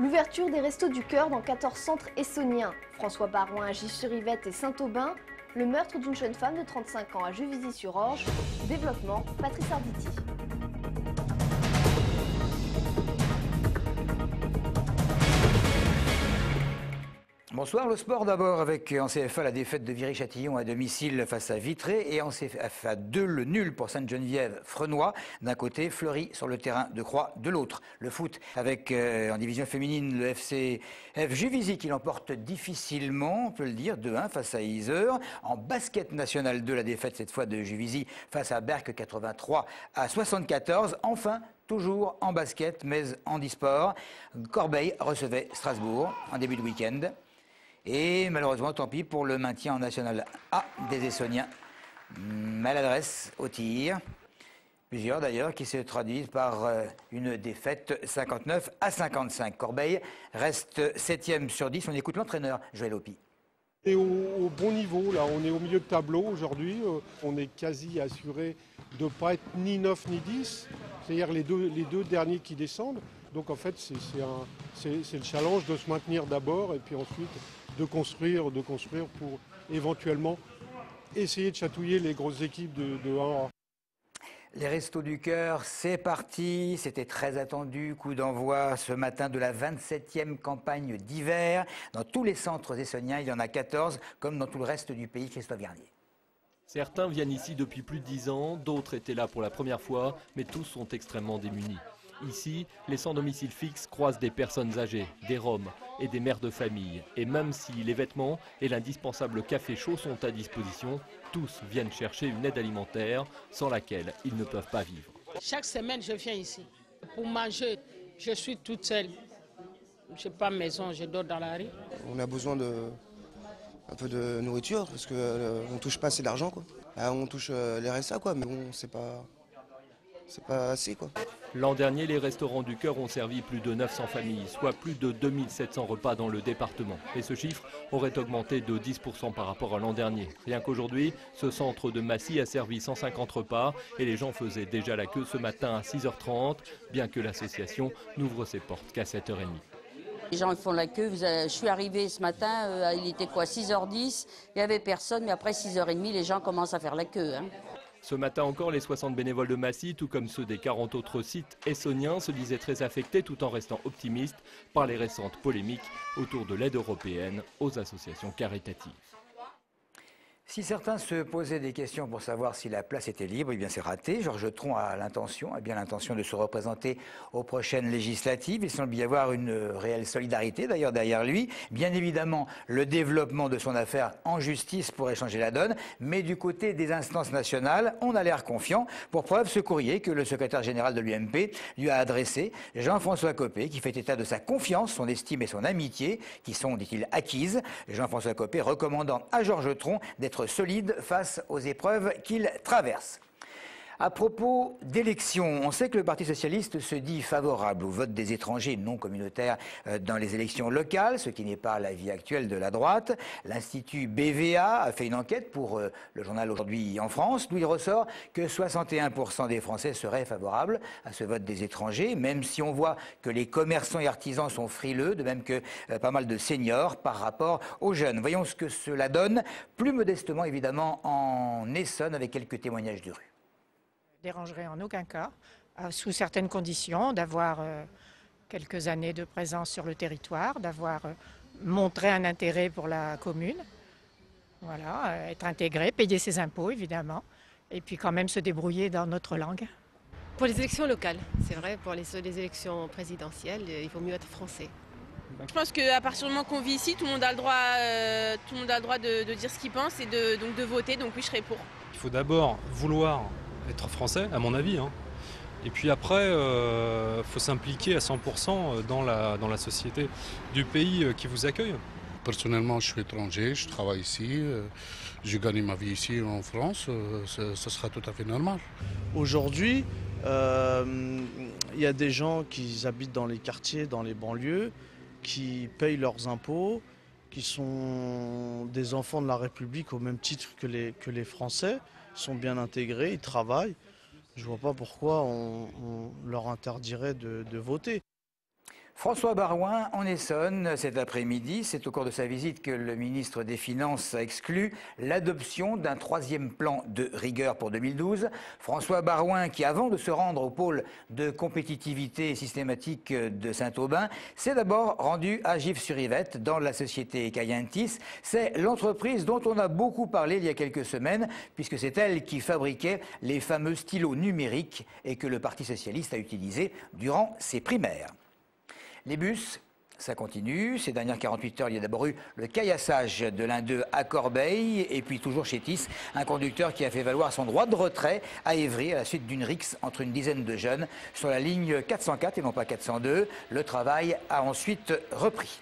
L'ouverture des Restos du Cœur dans 14 centres essonniens. François Barouin à Gis-sur-Yvette et Saint-Aubin. Le meurtre d'une jeune femme de 35 ans à Juvisy-sur-Orge. Développement, Patrice Arditi. Bonsoir, le sport d'abord avec en CFA la défaite de Viry-Châtillon à domicile face à Vitré et en CFA 2 le nul pour Sainte-Geneviève-Frenois d'un côté, Fleury sur le terrain de Croix de l'autre. Le foot avec en division féminine le FCF Juvisy qui l'emporte difficilement, on peut le dire, 2-1 face à Yzeure. En basket national 2, la défaite cette fois de Juvisy face à Berck 83-74. Enfin, toujours en basket, mais en e-sport, Corbeil recevait Strasbourg en début de week-end. Et malheureusement, tant pis pour le maintien en National A des Essonniens. Maladresse au tir. Plusieurs d'ailleurs qui se traduisent par une défaite 59-55. Corbeil reste 7e sur 10. On écoute l'entraîneur Joël Opy. On est au bon niveau, là, on est au milieu de tableau aujourd'hui. On est quasi assuré de ne pas être ni 9 ni 10, c'est-à-dire les deux derniers qui descendent. Donc en fait, c'est le challenge de se maintenir d'abord et puis ensuite de construire pour éventuellement essayer de chatouiller les grosses équipes de 1A. Les Restos du Cœur, c'est parti. C'était très attendu. Coup d'envoi ce matin de la 27e campagne d'hiver. Dans tous les centres essonniens, il y en a 14, comme dans tout le reste du pays. Christophe Garnier. Certains viennent ici depuis plus de 10 ans, d'autres étaient là pour la première fois, mais tous sont extrêmement démunis. Ici, les sans domicile fixe croisent des personnes âgées, des Roms et des mères de famille. Et même si les vêtements et l'indispensable café chaud sont à disposition, tous viennent chercher une aide alimentaire sans laquelle ils ne peuvent pas vivre. Chaque semaine, je viens ici. Pour manger, je suis toute seule. Je n'ai pas de maison, je dors dans la rue. On a besoin un peu de nourriture parce qu'on ne touche pas assez d'argent, quoi. On touche les RSA, quoi, mais bon, c'est pas assez, quoi. L'an dernier, les Restaurants du Cœur ont servi plus de 900 familles, soit plus de 2700 repas dans le département. Et ce chiffre aurait augmenté de 10% par rapport à l'an dernier. Rien qu'aujourd'hui, ce centre de Massy a servi 150 repas et les gens faisaient déjà la queue ce matin à 6h30, bien que l'association n'ouvre ses portes qu'à 7h30. Les gens ils font la queue. Je suis arrivée ce matin, il était quoi, 6h10, il n'y avait personne, mais après 6h30, les gens commencent à faire la queue. Ce matin encore, les 60 bénévoles de Massy, tout comme ceux des 40 autres sites essonniens, se disaient très affectés tout en restant optimistes par les récentes polémiques autour de l'aide européenne aux associations caritatives. Si certains se posaient des questions pour savoir si la place était libre, eh bien c'est raté. Georges Tron a bien l'intention de se représenter aux prochaines législatives. Il semble y avoir une réelle solidarité d'ailleurs derrière lui. Bien évidemment, le développement de son affaire en justice pourrait changer la donne, mais du côté des instances nationales, on a l'air confiant. Pour preuve, ce courrier que le secrétaire général de l'UMP lui a adressé, Jean-François Copé, qui fait état de sa confiance, son estime et son amitié, qui sont, dit-il, acquises. Jean-François Copé recommandant à Georges Tron d'être solide face aux épreuves qu'il traverse. À propos d'élections, on sait que le Parti socialiste se dit favorable au vote des étrangers non communautaires dans les élections locales, ce qui n'est pas l'avis actuel de la droite. L'Institut BVA a fait une enquête pour le journal Aujourd'hui en France, d'où il ressort que 61% des Français seraient favorables à ce vote des étrangers, même si on voit que les commerçants et artisans sont frileux, de même que pas mal de seniors par rapport aux jeunes. Voyons ce que cela donne, plus modestement évidemment en Essonne, avec quelques témoignages de rue. Dérangerait en aucun cas, sous certaines conditions, d'avoir quelques années de présence sur le territoire, d'avoir montré un intérêt pour la commune, voilà, être intégré, payer ses impôts évidemment, et puis quand même se débrouiller dans notre langue. Pour les élections locales, c'est vrai, pour les élections présidentielles, il vaut mieux être français. Je pense qu'à partir du moment qu'on vit ici, tout le monde a le droit, de dire ce qu'il pense et donc de voter, donc oui, je serai pour. Il faut d'abord vouloir être français, à mon avis. Et puis après, faut s'impliquer à 100% dans la société du pays qui vous accueille. Personnellement, je suis étranger, je travaille ici, je gagne ma vie ici en France, ce sera tout à fait normal. Aujourd'hui, il y a des gens qui habitent dans les quartiers, dans les banlieues, qui payent leurs impôts, qui sont des enfants de la République au même titre que les Français, sont bien intégrés, ils travaillent. Je ne vois pas pourquoi on leur interdirait de voter. François Baroin en Essonne cet après-midi. C'est au cours de sa visite que le ministre des Finances a exclu l'adoption d'un 3e plan de rigueur pour 2012. François Baroin, qui avant de se rendre au pôle de compétitivité systématique de Saint-Aubin, s'est d'abord rendu à Gif-sur-Yvette dans la société Cayentis. C'est l'entreprise dont on a beaucoup parlé il y a quelques semaines, puisque c'est elle qui fabriquait les fameux stylos numériques et que le Parti socialiste a utilisés durant ses primaires. Les bus, ça continue. Ces dernières 48 heures, il y a d'abord eu le caillassage de l'un d'eux à Corbeil et puis toujours chez TIS, un conducteur qui a fait valoir son droit de retrait à Évry à la suite d'une rixe entre une dizaine de jeunes sur la ligne 404 et non pas 402. Le travail a ensuite repris.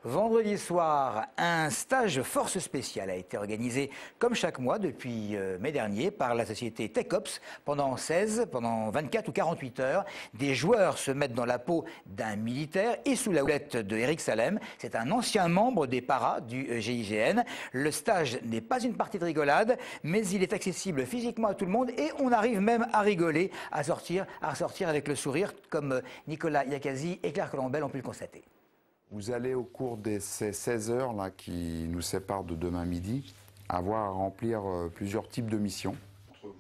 Vendredi soir, un stage force spéciale a été organisé comme chaque mois depuis mai dernier par la société TechOps pendant 24 ou 48 heures. Des joueurs se mettent dans la peau d'un militaire et sous la houlette de Eric Salem. C'est un ancien membre des paras du GIGN. Le stage n'est pas une partie de rigolade, mais il est accessible physiquement à tout le monde et on arrive même à rigoler, à ressortir avec le sourire comme Nicolas Iacasi et Claire Colombel ont pu le constater. Vous allez, au cours de ces 16 heures là, qui nous séparent de demain midi, avoir à remplir plusieurs types de missions.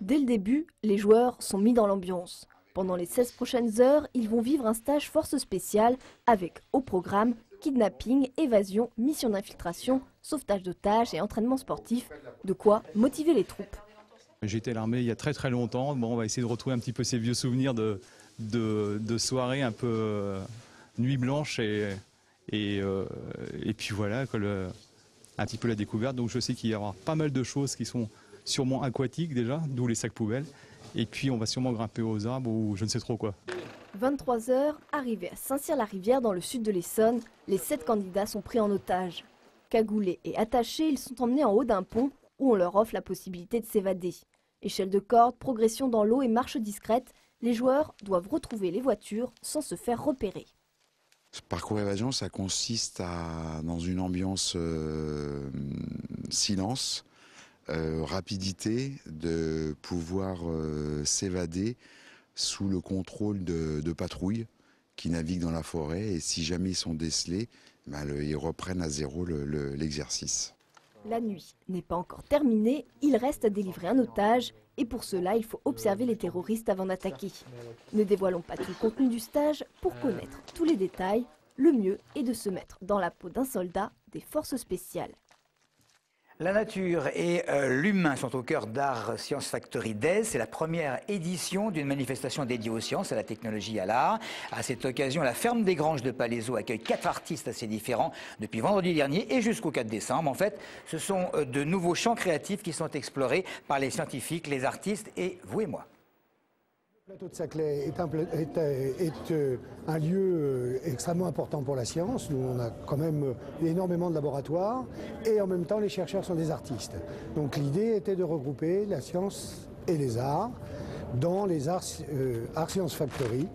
Dès le début, les joueurs sont mis dans l'ambiance. Pendant les 16 prochaines heures, ils vont vivre un stage force spéciale avec, au programme, kidnapping, évasion, mission d'infiltration, sauvetage d'otages et entraînement sportif. De quoi motiver les troupes. J'étais à l'armée il y a très longtemps. Bon, on va essayer de retrouver un petit peu ces vieux souvenirs de soirées un peu nuit blanche et puis voilà, un petit peu la découverte. Donc je sais qu'il y aura pas mal de choses qui sont sûrement aquatiques déjà, d'où les sacs poubelles. Et puis on va sûrement grimper aux arbres ou je ne sais trop quoi. 23 h, arrivés à Saint-Cyr-la-Rivière dans le sud de l'Essonne, les 7 candidats sont pris en otage. Cagoulés et attachés, ils sont emmenés en haut d'un pont où on leur offre la possibilité de s'évader. Échelle de corde, progression dans l'eau et marche discrète, les joueurs doivent retrouver les voitures sans se faire repérer. Ce parcours évasion, ça consiste dans une ambiance silence, rapidité, de pouvoir s'évader sous le contrôle de patrouilles qui naviguent dans la forêt. Et si jamais ils sont décelés, ils reprennent à zéro l'exercice. La nuit n'est pas encore terminée, il reste à délivrer un otage. Et pour cela, il faut observer les terroristes avant d'attaquer. Ne dévoilons pas tout le contenu du stage. Pour connaître tous les détails, le mieux est de se mettre dans la peau d'un soldat des forces spéciales. La nature et l'humain sont au cœur d'Art Science Factory Days. C'est la première édition d'une manifestation dédiée aux sciences, à la technologie et à l'art. À cette occasion, la ferme des Granges de Palaiseau accueille 4 artistes assez différents depuis vendredi dernier et jusqu'au 4 décembre. En fait, ce sont de nouveaux champs créatifs qui sont explorés par les scientifiques, les artistes et vous et moi. Le plateau de Saclay est un lieu extrêmement important pour la science. Nous, on a quand même énormément de laboratoires et en même temps, les chercheurs sont des artistes. Donc l'idée était de regrouper la science et les arts dans les Art Science Factory,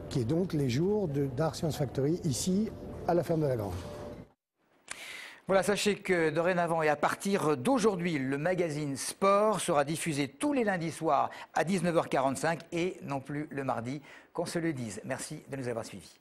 qui est donc les jours d'Art Science Factory ici à la ferme de la Grange. Voilà, sachez que dorénavant et à partir d'aujourd'hui, le magazine Sport sera diffusé tous les lundis soirs à 19 h 45 et non plus le mardi, qu'on se le dise. Merci de nous avoir suivis.